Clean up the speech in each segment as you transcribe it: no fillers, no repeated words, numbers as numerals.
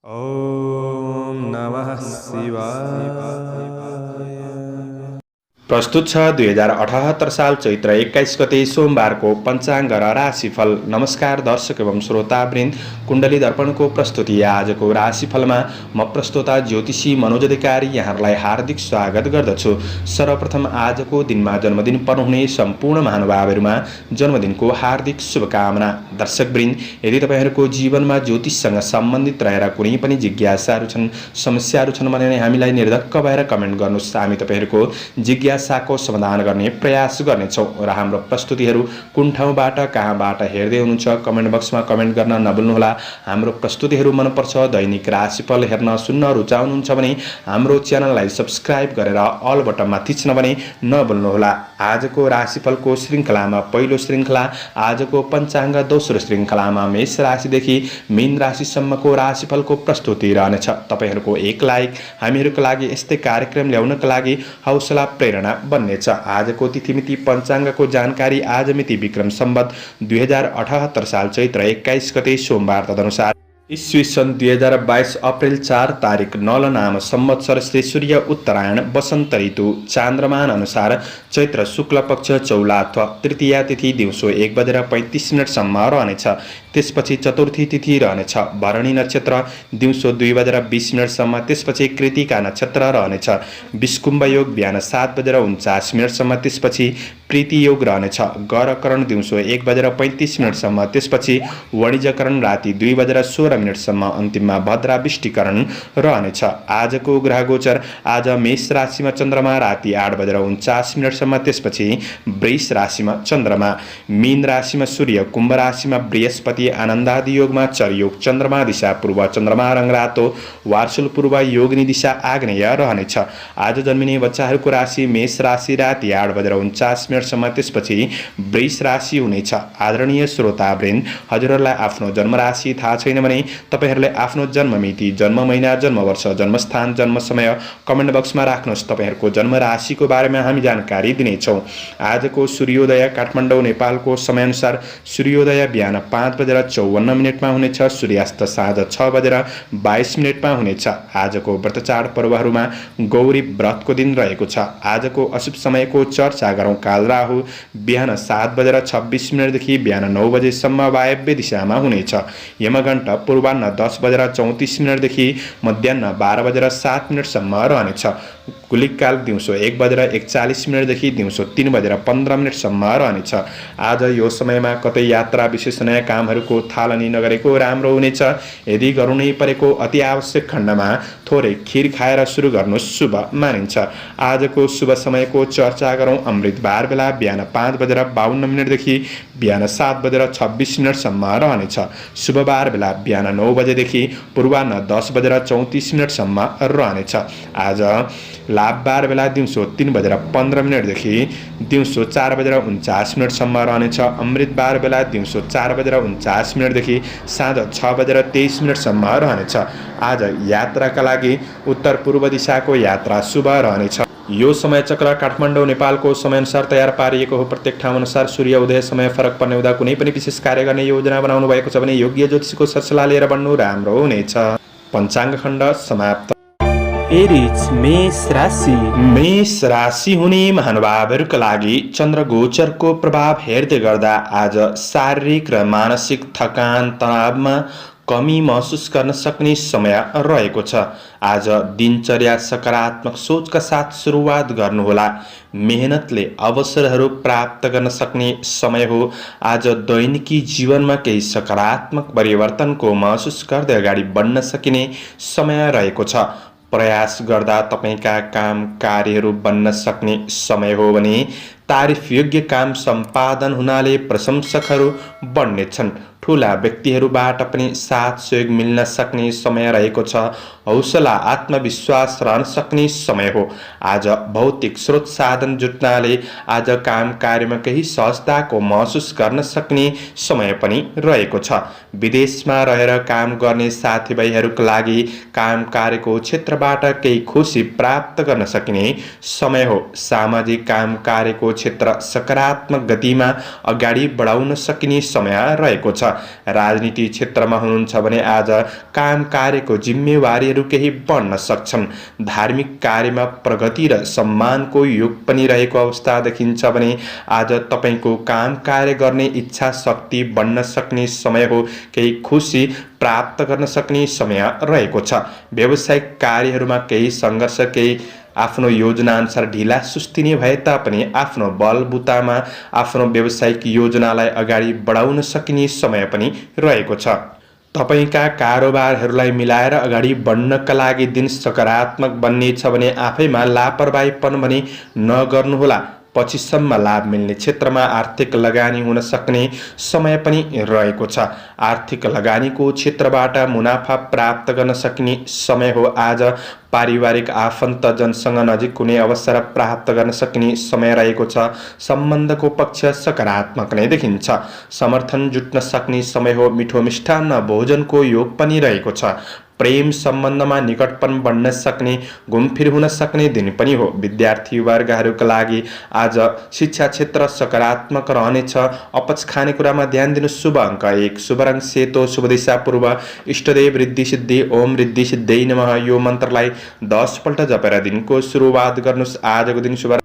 ओम नमः शिवाय। प्रस्तुत छ 2078 साल चैत्र 21 गते सोमबारको पञ्चाङ्ग र राशिफल। नमस्कार दर्शक एवं श्रोतावृन्द, कुण्डली दर्पणको प्रस्तुति आजको राशिफलमा म प्रस्तोता ज्योतिषी मनोज अधिकारी यहाँहरूलाई हार्दिक स्वागत गर्दछु। सर्वप्रथम आजको दिनमा जन्मदिन पर्नुहुने सम्पूर्ण महानुभावहरूमा जन्मदिनको हार्दिक शुभकामना। दर्शकवृन्द, यदि तपाईँहरूको जीवनमा ज्योतिषसँग सम्बन्धित रहेर कुनै पनि जिज्ञासाहरू छन्, समस्याहरू छन् भने हामीलाई निर्धक्क भएर कमेन्ट गर्नुहोस्। हामी तपाईँहरूको जिज्ञासाको समाधान गर्ने प्रयास गर्नेछौँ र हाम्रो प्रस्तुतिहरू कुन ठाउँबाट कहाँबाट हेर्दै हुनुहुन्छ कमेन्ट बक्समा कमेन्ट गर्न नभुल्नुहोला। हाम्रो प्रस्तुतिहरू मनपर्छ, दैनिक राशिफल हेर्न सुन्न रुचाउनुहुन्छ भने हाम्रो च्यानललाई सब्स्क्राइब गरेर अल बटनमा थिच्न भने नभुल्नुहोला। आजको राशिफलको श्रृङ्खलामा पहिलो श्रृङ्खला, आजको पञ्चाङ्ग दोस्रो श्रृङ्खलामा मेष राशिदेखि मीन राशिसम्मको राशिफलको प्रस्तुति रहनेछ। तपाईँहरूको एक लाइक हामीहरूको लागि यस्तै कार्यक्रम ल्याउनका लागि हौसला प्रेरणा बन्नेछ। आजको तिथिमिति पञ्चाङ्गको जानकारी। आज मिति विक्रम सम्वत 2078 साल चैत्र 21 गते सोमबार, तदनुसार ईस्वी सन् 2022 अप्रेल 4 तारिक नल नाम संवत्सर श्री सूर्य उत्तरायण वसन्त ऋतु। चान्द्रमान अनुसार चैत्र शुक्ल पक्ष चौलाथ तृतीया तिथि दिउँसो 1:35 रहनेछ। त्यसपछि चतुर्थी तिथि रहनेछ। भरणी नक्षत्र दिउँसो 2:20 त्यसपछि कृतिका नक्षत्र रहनेछ। विष्कुम्भ योग बिहान 7:49 त्यसपछि प्रीति योग रहनेछ। गरकरण दिउँसो 1:35 त्यसपछि वणिजकरण राति 2:16 अन्तिममा भद्राविष्टिकरण रहनेछ। आजको ग्रह गोचर। आज मेष राशिमा चन्द्रमा राति 8:49 त्यसपछि वृष राशिमा चन्द्रमा, मीन राशिमा सूर्य, कुम्भ राशिमा बृहस्पति, आनन्दादि योगमा चरयोग, चन्द्रमा दिशा पूर्व, चन्द्रमा रङ्गरातो, वार्षुल पूर्व, योगिनी दिशा आग्नेय रहनेछ। आज जन्मिने बच्चाहरूको राशि मेष राशि राति 8:49 त्यसपछि वृष राशि हुनेछ। आदरणीय श्रोतावृन्द, हजुरहरूलाई आफ्नो जन्म राशि थाहा छैन भने तपाईहरूले आफ्नो जन्म मिति, जन्म महिना, जन्म वर्ष, जन्मस्थान, जन्म समय कमेन्ट बक्समा राख्नुहोस्। तपाईहरूको जन्म राशिको बारेमा हामी जानकारी दिनेछौँ। आजको सूर्योदय काठमाडौँ नेपालको समयअनुसार सूर्योदय बिहान 5:54 हुनेछ। सूर्यास्त साँझ 6:22 हुनेछ। आजको व्रत चाड पर्वहरूमा गौरी व्रतको दिन रहेको छ। आजको अशुभ समयको चर्चा गरौँ। काल राहु बिहान 7:26 देखि बिहान 9 बजेसम्म वायव्य दिशामा हुनेछ। यमघण्ट पूर्वाह्न 10:34 देखि मध्याह्न 12:07 रहनेछ। कुलिक काल दिउँसो 1:41 देखि दिउँसो 3:15 रहनेछ। आज यो समयमा कतै यात्रा विशेष नयाँ कामहरूको थालनी नगरेको राम्रो हुनेछ। यदि गर्नु नै परेको अति आवश्यक खण्डमा थोरै खिर खाएर सुरु गर्नु शुभ मानिन्छ। आजको शुभ समयको चर्चा गरौँ। अमृतबार बेला बिहान 5:52 देखि बिहान 7:26 रहनेछ। शुभबार बेला बिहान 9 बजेदेखि पूर्वाह्न 10:34 रहनेछ। आज लाभबार बेला दिउँसो 3:15 देखि दिउँसो 4:49 रहनेछ। अमृतबार बेला दिउँसो 4:49 देखि साँझ 6:23 रहनेछ। आज यात्राका लागि उत्तर पूर्व दिशाको यात्रा शुभ रहनेछ। यो समय चक्र काठमाडौँ नेपालको समयअनुसार तयार पारिएको हो। प्रत्येक ठाउँ अनुसार सूर्य उदय समय फरक पर्ने हुँदा कुनै पनि विशेष कार्य गर्ने योजना बनाउनु भएको छ भने योग्य ज्योतिषीको सरसल्लाह लिएर बन्नु राम्रो हुनेछ। पञ्चाङ्ग खण्ड समाप्त। एरिज मेष राशि। मेष राशि हुने महानुभावहरूका लागि चन्द्र गोचरको प्रभाव हेर्दै गर्दा आज शारीरिक र मानसिक थकान तनावमा कमी महसुस गर्न सक्ने समय रहेको छ। आज दिनचर्या सकारात्मक सोचका साथ सुरुवात गर्नुहोला। मेहनतले अवसरहरू प्राप्त गर्न सक्ने समय हो। आज दैनिकी जीवनमा केही सकारात्मक परिवर्तनको महसुस गर्दै अगाडि बढ्न सकिने समय रहेको छ। प्रयास गर्दा तपाईँका काम कार्यहरू बन्न सक्ने समय हो भने तारिफ योग्य काम सम्पादन हुनाले प्रशंसकहरू बढ्नेछन्। ठुला व्यक्तिहरूबाट पनि साथ सहयोग मिल्न सक्ने समय रहेको छ। हौसला आत्मविश्वास रहन सक्ने समय हो। आज भौतिक स्रोत साधन जुट्नाले आज काम कार्यमा केही सहजताको महसुस गर्न सक्ने समय पनि रहेको छ। विदेशमा रहेर काम गर्ने साथीभाइहरूका लागि काम कार्यको क्षेत्रबाट केही खुसी प्राप्त गर्न सकिने समय हो। सामाजिक काम कार्यको क्षेत्र सकारात्मक गतिमा अगाडि बढाउन सकिने समय रहेको छ। राजनीति क्षेत्रमा हुनुहुन्छ भने आज काम कार्यको जिम्मेवारीहरू केही बढ्न सक्छन्। धार्मिक कार्यमा प्रगति र सम्मानको योग पनि रहेको अवस्था देखिन्छ भने आज तपाईँको काम कार्य गर्ने इच्छा शक्ति बढ्न सक्ने समय हो। केही खुसी प्राप्त गर्न सक्ने समय रहेको छ। व्यावसायिक कार्यहरूमा केही सङ्घर्ष, केही आफ्नो योजना अनुसार ढिला सुस्तिने भए तापनि आफ्नो बलबुतामा आफ्नो व्यावसायिक योजनालाई अगाडि बढाउन सकिने समय पनि रहेको छ। तपाईँका कारोबारहरूलाई मिलाएर अगाडि बढ्नका लागि दिन सकारात्मक बन्नेछ भने आफैमा लापरवाहीपन भने नगर्नुहोला। पछिसम्म लाभ मिल्ने क्षेत्रमा आर्थिक लगानी हुन सक्ने समय पनि रहेको छ। आर्थिक लगानीको क्षेत्रबाट मुनाफा प्राप्त गर्न सकिने समय हो। आज पारिवारिक आफन्तजनसँग नजिक हुने अवसर प्राप्त गर्न सकिने समय रहेको छ। सम्बन्धको पक्ष सकारात्मक नै देखिन्छ। समर्थन जुट्न सक्ने समय हो। मिठो मिष्टान्न भोजनको योग पनि रहेको छ। प्रेम सम्बन्धमा निकटपन बढ्न सक्ने, घुमफिर हुन सक्ने दिन पनि हो। विद्यार्थी वर्गहरूका लागि आज शिक्षा क्षेत्र सकारात्मक रहनेछ। अपच खाने कुरामा ध्यान दिनु। शुभ अङ्क 1, शुभ रङ सेतो, शुभ दिशा पूर्व। इष्टदेव रिद्धि सिद्धि, ओम रिद्धि सिद्धियै नमः यो मन्त्रलाई 10 पल्ट जपेर दिनको सुरुवात गर्नुहोस्। आजको दिन शुभ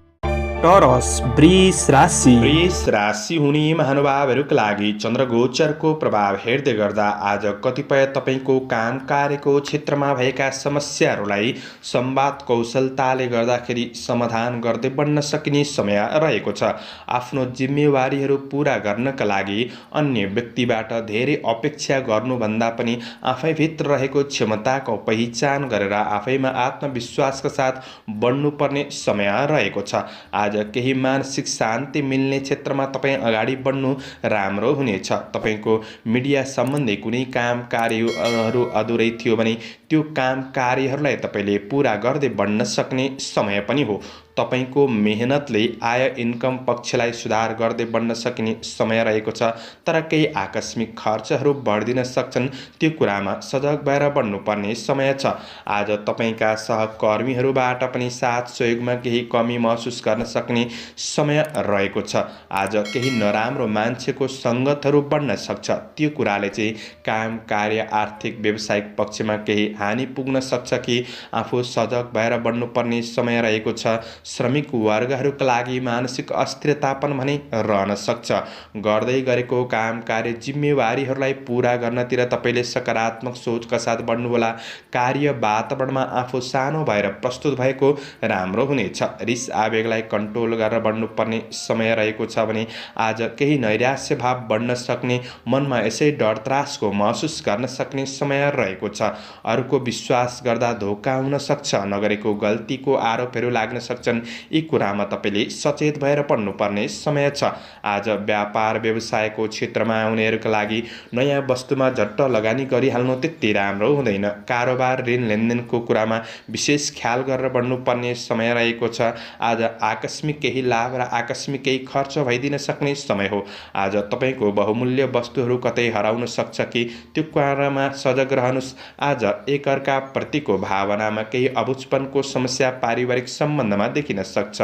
टोरस वृष राशि। वृष राशि हुने महानुभावहरूका लागि चन्द्रगोचरको प्रभाव हेर्दै गर्दा आज कतिपय तपाईँको काम कार्यको क्षेत्रमा भएका समस्याहरूलाई संवाद कौशलताले गर्दाखेरि समाधान गर्दै बढ्न सकिने समय रहेको छ। आफ्नो जिम्मेवारीहरू पुरा गर्नका लागि अन्य व्यक्तिबाट धेरै अपेक्षा गर्नुभन्दा पनि आफैभित्र रहेको क्षमताको पहिचान गरेर आफैमा आत्मविश्वासका साथ बढ्नुपर्ने समय रहेको छ। आज केही मानसिक शान्ति मिल्ने क्षेत्रमा तपाईँ अगाडि बढ्नु राम्रो हुनेछ। तपाईँको मिडिया सम्बन्धी कुनै काम कार्यहरू अधुरै थियो भने त्यो काम कार्यहरूलाई तपाईँले पुरा गर्दै बढ्न सक्ने समय पनि हो। तपाईँको मेहनतले आय इन्कम पक्षलाई सुधार गर्दै बढ्न सकिने समय रहेको छ। तर केही आकस्मिक खर्चहरू बढिदिन सक्छन्। त्यो कुरामा सजग भएर बढ्नुपर्ने समय छ। आज तपाईँका सहकर्मीहरूबाट पनि साथ सहयोगमा केही कमी महसुस गर्न सक्ने समय रहेको छ। आज केही नराम्रो मान्छेको सङ्गतहरू बढ्न सक्छ। त्यो कुराले चाहिँ काम कार्य आर्थिक व्यावसायिक पक्षमा केही हानि पुग्न सक्छ कि आफू सजग भएर बढ्नुपर्ने समय रहेको छ। श्रमिक वर्गहरूका लागि मानसिक अस्थिरतापन भने रहन सक्छ। गर्दै गरेको काम कार्य जिम्मेवारीहरूलाई पुरा गर्नतिर तपाईँले सकारात्मक सोचका साथ बढ्नुहोला। कार्य वातावरणमा आफू सानो भएर प्रस्तुत भएको राम्रो हुनेछ। रिस आवेगलाई कन्ट्रोल गरेर बढ्नुपर्ने समय रहेको छ भने आज केही नैराश्य भाव बढ्न सक्ने, मनमा यसै डर त्रासको महसुस गर्न सक्ने समय रहेको छ। अरूको विश्वास गर्दा धोका हुन सक्छ। नगरेको गल्तीको आरोपहरू लाग्न सक्छन्। यी कुरामा तपाईँले सचेत भएर पढ्नुपर्ने समय छ। आज व्यापार व्यवसायको क्षेत्रमा उनीहरूका लागि नयाँ वस्तुमा झट्ट लगानी गरिहाल्नु त्यति राम्रो हुँदैन। कारोबार ऋण लेनदेनको कुरामा विशेष ख्याल गरेर बढ्नुपर्ने समय रहेको छ। आज आकस्मिक केही लाभ र आकस्मिक केही खर्च भइदिन सक्ने समय हो। आज तपाईँको बहुमूल्य वस्तुहरू कतै हराउन सक्छ कि त्यो कुरामा सजग रहनुहोस्। आज एकअर्का प्रतिको भावनामा केही अबुझपनको समस्या पारिवारिक सम्बन्धमा देखिन सक्छ।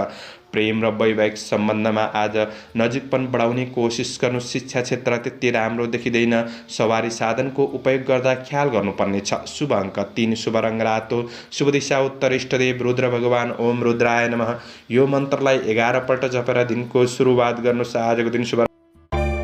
प्रेम र वैवाहिक सम्बन्धमा आज नजिकपन बढाउने कोसिस गर्नु। शिक्षा क्षेत्र त्यति राम्रो देखिँदैन। सवारी साधनको उपयोग गर्दा ख्याल गर्नुपर्ने छ। शुभ अङ्क 3, शुभ रङ रातो, शुभ दिशा उत्तर। इष्टदेव रुद्र भगवान, ओम रुद्राय नमः यो मन्त्रलाई 11 पल्ट जपेर दिनको सुरुवात गर्नुहोस्। आजको दिन शुभ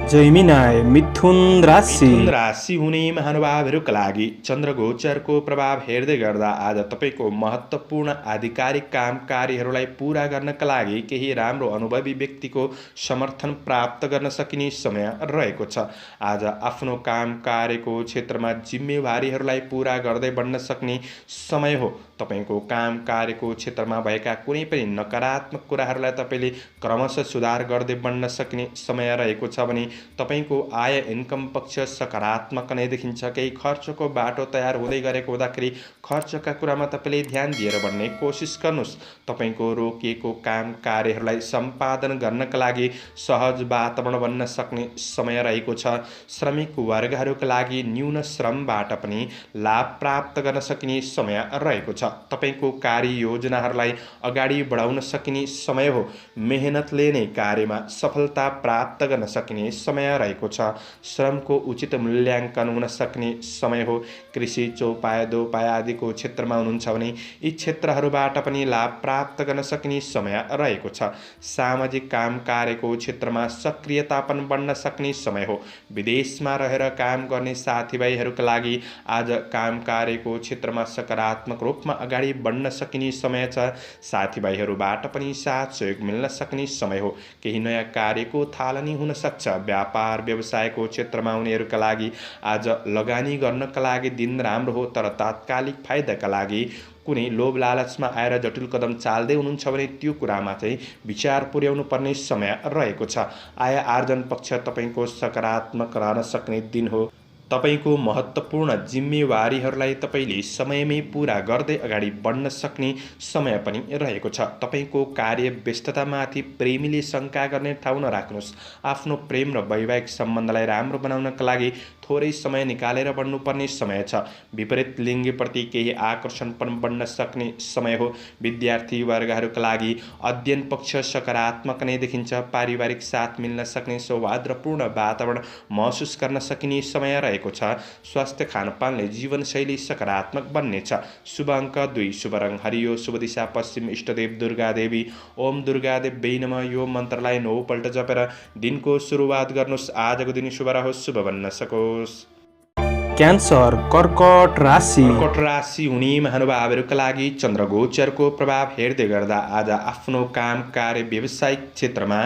जैमिनाय मिथुन राशि। मिथुन राशि हुने महानुभावहरूका लागि चन्द्रगोचरको प्रभाव हेर्दै गर्दा आज तपाईँको महत्त्वपूर्ण आधिकारिक काम कार्यहरूलाई पुरा गर्नका लागि केही राम्रो अनुभवी व्यक्तिको समर्थन प्राप्त गर्न सकिने समय रहेको छ। आज आफ्नो काम कार्यको क्षेत्रमा जिम्मेवारीहरूलाई पुरा गर्दै बढ्न सक्ने समय हो। तपाईँको काम कार्यको क्षेत्रमा भएका कुनै पनि नकारात्मक कुराहरूलाई तपाईँले क्रमशः सुधार गर्दै बढ्न सक्ने समय रहेको छ भने तपाईँको आय इन्कम पक्ष सकारात्मक नै देखिन्छ। केही खर्चको बाटो तयार हुँदै गरेको हुँदाखेरि खर्चका कुरामा तपाईँले ध्यान दिएर बढ्ने कोसिस गर्नुहोस्। तपाईँको रोकिएको काम कार्यहरूलाई सम्पादन गर्नका लागि सहज वातावरण बन्न सक्ने समय रहेको छ। श्रमिक वर्गहरूका लागि न्यून श्रमबाट पनि लाभ प्राप्त गर्न सकिने समय रहेको छ। तपाईँको कार्य योजनाहरूलाई अगाडि बढाउन सकिने समय हो। मेहनतले नै कार्यमा सफलता प्राप्त गर्न सकिने समय रहेको छ। श्रमको उचित मूल्याङ्कन हुन सक्ने समय हो। कृषि, चौपाया, दोपाया आदिको क्षेत्रमा हुनुहुन्छ भने यी क्षेत्रहरूबाट पनि लाभ प्राप्त गर्न सक्ने समय रहेको छ। सामाजिक काम कार्यको क्षेत्रमा सक्रियता पनि बढ्न सक्ने समय हो। विदेशमा रहेर काम गर्ने साथीभाइहरूका लागि आज काम कार्यको क्षेत्रमा सकारात्मक रूपमा अगाडि बढ्न सकिने समय छ। साथीभाइहरूबाट पनि साथ सहयोग मिल्न सक्ने समय हो। केही नयाँ कार्यको थालनी हुन सक्छ। व्यापार व्यवसायको क्षेत्रमा उनीहरूका लागि आज लगानी गर्नका लागि दिन राम्रो हो, तर तात्कालिक फाइदाका लागि कुनै लोभ लालचमा आएर जटिल कदम चाल्दै हुनुहुन्छ भने त्यो कुरामा चाहिँ विचार पुर्याउनु पर्ने समय रहेको छ। आय आर्जन पक्ष तपाईँको सकारात्मक रहन सक्ने दिन हो। तपाईँको महत्त्वपूर्ण जिम्मेवारीहरूलाई तपाईँले समयमै पुरा गर्दै अगाडि बढ्न सक्ने समय पनि रहेको छ। तपाईँको कार्य व्यस्ततामाथि प्रेमीले शङ्का गर्ने ठाउँ नराख्नुहोस्। आफ्नो प्रेम र वैवाहिक सम्बन्धलाई राम्रो बनाउनका लागि थोरै समय निकालेर बढ्नुपर्ने समय छ। विपरीत लिङ्गप्रति केही आकर्षण पनि बढ्न सक्ने समय हो। विद्यार्थी वर्गहरूका लागि अध्ययन पक्ष सकारात्मक नै देखिन्छ। पारिवारिक साथ मिल्न सक्ने सौहार्दपूर्ण वातावरण महसुस गर्न सकिने समय रहेको छ। स्वास्थ्य खानपानले जीवनशैली सकारात्मक बन्नेछ। शुभ अङ्क 2, शुभ रङ हरियो, शुभ दिशा पश्चिम, इष्टदेव दुर्गा देवी। ओम दुर्गा देवी नमः यो मन्त्रलाई 9 पल्ट जपेर दिनको सुरुवात गर्नुहोस्। आजको दिन शुभ रहोस्, शुभ बन्न सकोस्। क्यान्सर, कर्कट राशि। कर्कट राशि हुने महानुभावहरूका लागि चन्द्रगोचरको प्रभाव हेर्दै गर्दा आज आफ्नो काम कार्य व्यावसायिक क्षेत्रमा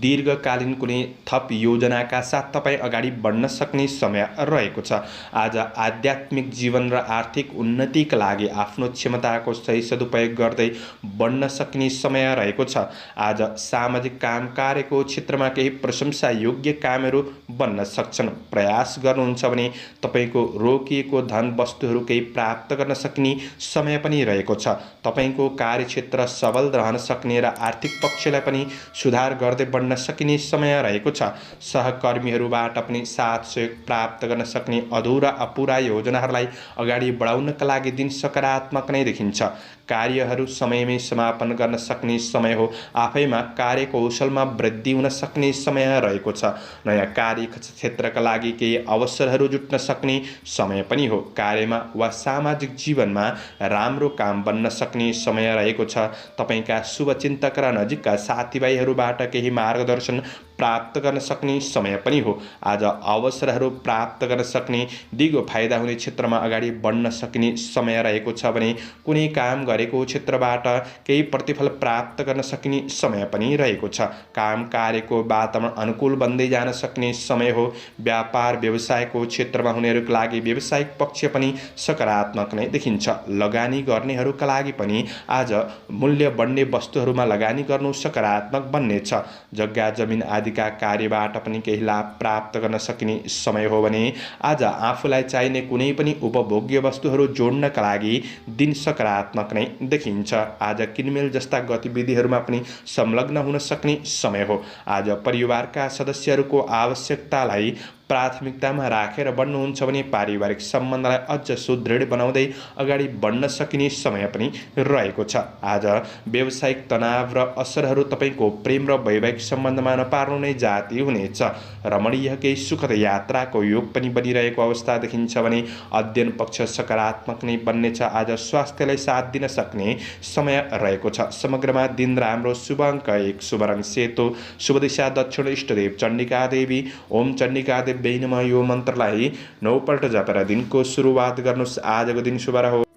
दीर्घकालीन कुनै थप योजनाका साथ तपाईँ अगाडि बढ्न सक्ने समय रहेको छ। आज आध्यात्मिक जीवन र आर्थिक उन्नतिका लागि आफ्नो क्षमताको सही सदुपयोग गर्दै बढ्न सक्ने समय रहेको छ। आज सामाजिक काम कार्यको क्षेत्रमा केही प्रशंसा योग्य कामहरू बन्न सक्छन्। प्रयास गर्नुहुन्छ भने तपाईँ रोकिएको धन वस्तुहरू केही प्राप्त गर्न सक्ने समय पनि रहेको छ। तपाईँको कार्यक्षेत्र सबल रहन सक्ने र आर्थिक पक्षलाई पनि सुधार गर्दै बढ्न सकिने समय रहेको छ। सहकर्मीहरूबाट पनि साथ सहयोग प्राप्त गर्न सक्ने अधुरा अपुरा योजनाहरूलाई अगाडि बढाउनका लागि दिन सकारात्मक नै देखिन्छ। कार्यहरू समयमै समापन गर्न सक्ने समय हो। आफैमा कार्यकौशलमा वृद्धि हुन सक्ने समय रहेको छ। नयाँ कार्य क्षेत्रका लागि केही अवसरहरू जुट्न सक्ने समय पनि हो। कार्यमा वा सामाजिक जीवनमा राम्रो काम बन्न सक्ने समय रहेको छ। तपाईँका शुभचिन्तक र नजिकका साथीभाइहरूबाट केही मार्गदर्शन प्राप्त गर्न सक्ने समय पनि हो। आज अवसरहरू प्राप्त गर्न सक्ने, दिगो फाइदा हुने क्षेत्रमा अगाडि बढ्न सकिने समय रहेको छ भने कुनै काम गरेको क्षेत्रबाट केही प्रतिफल प्राप्त गर्न सकिने समय पनि रहेको छ। काम कार्यको वातावरण अनुकूल बन्दै जान सक्ने समय हो। व्यापार व्यवसायको क्षेत्रमा हुनेहरूका लागि व्यावसायिक पक्ष पनि सकारात्मक नै देखिन्छ। लगानी गर्नेहरूका लागि पनि आज मूल्य बढ्ने वस्तुहरूमा लगानी गर्नु सकारात्मक बन्नेछ। जग्गा जमिन आदिका कार्यबाट पनि केही लाभ प्राप्त गर्न सकिने समय हो भने आज आफूलाई चाहिने कुनै पनि उपभोग्य वस्तुहरू जोड्नका लागि दिन सकारात्मक नै देखिन्छ। आज किनमेल जस्ता गतिविधिहरूमा पनि संलग्न हुन सक्ने समय हो। आज परिवारका सदस्यहरूको आवश्यकतालाई प्राथमिकतामा राखेर बढ्नुहुन्छ भने पारिवारिक सम्बन्धलाई अझ सुदृढ बनाउँदै अगाडि बढ्न सकिने समय पनि रहेको छ। आज व्यावसायिक तनाव र असरहरू तपाईँको प्रेम र वैवाहिक सम्बन्धमा नपार्नु नै जाती हुनेछ। रमणीय केही सुखद यात्राको योग पनि बनिरहेको अवस्था देखिन्छ भने अध्ययन पक्ष सकारात्मक नै बन्नेछ। आज स्वास्थ्यलाई साथ दिन सक्ने समय रहेको छ। समग्रमा दिन राम्रो। शुभ अङ्क 1, शुभ रङ सेतो, शुभ दिशा दक्षिण, इष्टदेव चण्डिका देवी। ओम चण्डिका देवी नमः यो मन्त्रलाई 9 पल्ट जपेर दिनको सुरुवात गर्नुहोस्। आजको दिन शुभ रहोस्।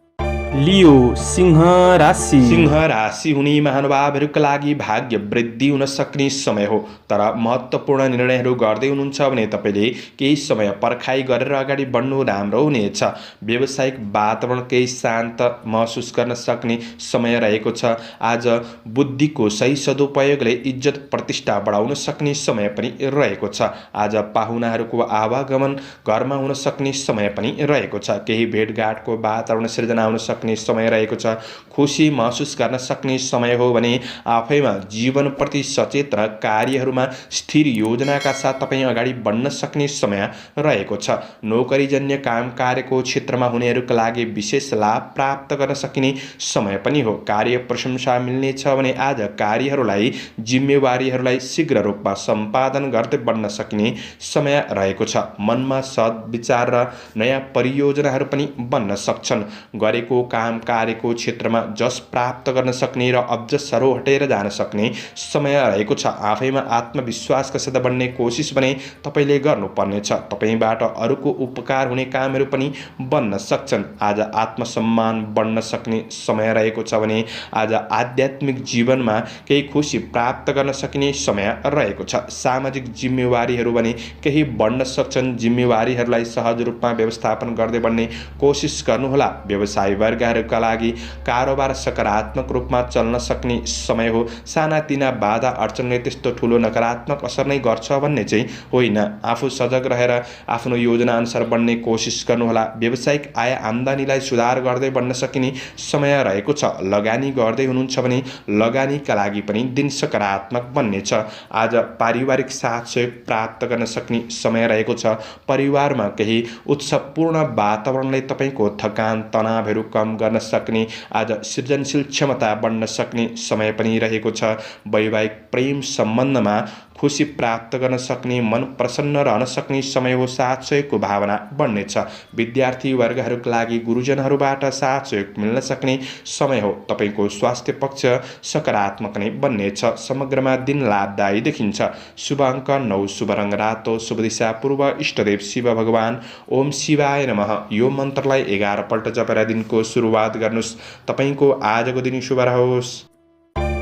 लियो, सिंह राशि। सिंह राशि हुने महानुभावहरूका लागि भाग्य वृद्धि हुन सक्ने समय हो। तर महत्त्वपूर्ण निर्णयहरू गर्दै हुनुहुन्छ भने तपाईँले केही समय पर्खाइ गरेर अगाडि बढ्नु राम्रो हुनेछ। व्यावसायिक वातावरण केही शान्त महसुस गर्न सक्ने समय रहेको छ। आज बुद्धिको सही सदुपयोगले इज्जत प्रतिष्ठा बढाउन सक्ने समय पनि रहेको छ। आज पाहुनाहरूको आवागमन घरमा हुन सक्ने समय पनि रहेको छ। केही भेटघाटको वातावरण सिर्जना हुन सक्ने सक्ने समय रहेको छ। खुसी महसुस गर्न सक्ने समय हो भने आफैमा जीवनप्रति सचेत र कार्यहरूमा स्थिर योजनाका साथ तपाईँ अगाडि बढ्न सक्ने समय रहेको छ। नोकरीजन्य काम कार्यको क्षेत्रमा हुनेहरूका लागि विशेष लाभ प्राप्त गर्न सकिने समय पनि हो। कार्य प्रशंसा मिल्नेछ भने आज कार्यहरूलाई जिम्मेवारीहरूलाई शीघ्र रूपमा सम्पादन गर्दै बढ्न सकिने समय रहेको छ। मनमा सद्विचार र नयाँ परियोजनाहरू पनि बन्न सक्छन्। गरेको काम कार्यको क्षेत्रमा जस प्राप्त गर्न सक्ने र अब्जसहरू हटेर जान सक्ने समय रहेको छ। आफैमा आत्मविश्वासका साथ बढ्ने कोसिस भने तपाईँले गर्नुपर्नेछ। तपाईँबाट अरूको उपकार हुने कामहरू पनि बन्न सक्छन्। आज आत्मसम्मान बढ्न सक्ने समय रहेको छ भने आज आध्यात्मिक जीवनमा केही खुसी प्राप्त गर्न सकिने समय रहेको छ। सामाजिक जिम्मेवारीहरू भने केही बढ्न सक्छन्। जिम्मेवारीहरूलाई सहज रूपमा व्यवस्थापन गर्दै बढ्ने कोसिस गर्नुहोला। व्यवसायी वर्गहरूका लागि कारोबार सकारात्मक रूपमा चल्न सक्ने समय हो। सानातिना बाधा अडचनले त्यस्तो ठुलो नकारात्मक असर नै गर्छ भन्ने चाहिँ होइन। आफू सजग रहेर आफ्नो योजना अनुसार बढ्ने कोसिस गर्नुहोला। व्यावसायिक आय आम्दानीलाई सुधार गर्दै बढ्न सकिने समय रहेको छ। लगानी गर्दै हुनुहुन्छ भने लगानीका लागि पनि दिन सकारात्मक बन्नेछ। आज पारिवारिक साथ सहयोग प्राप्त गर्न सक्ने समय रहेको छ। परिवारमा केही उत्सवपूर्ण वातावरणले तपाईँको थकान तनावहरू कम गर्न सक्ने आज सृजनशील क्षमता बढ्न सक्ने समय पनि रहेको छ। वैवाहिक प्रेम सम्बन्धमा खुसी प्राप्त गर्न सक्ने मन प्रसन्न रहन सक्ने समय हो। साथ सहयोगको भावना बढ्नेछ। विद्यार्थी वर्गहरूका लागि गुरुजनहरूबाट साथ सहयोग मिल्न सक्ने समय हो। तपाईँको स्वास्थ्य पक्ष सकारात्मक नै बन्नेछ। समग्रमा दिन लाभदायी देखिन्छ। शुभ अङ्क 9, शुभ रङ रातो, शुभ दिशा पूर्व, इष्टदेव शिव भगवान। ओम शिवाय नमः। यो मन्त्रलाई 11 पल्ट जपेर दिनको सुरुवात गर्नुहोस्। तपाईँको आजको दिन शुभ रहोस्।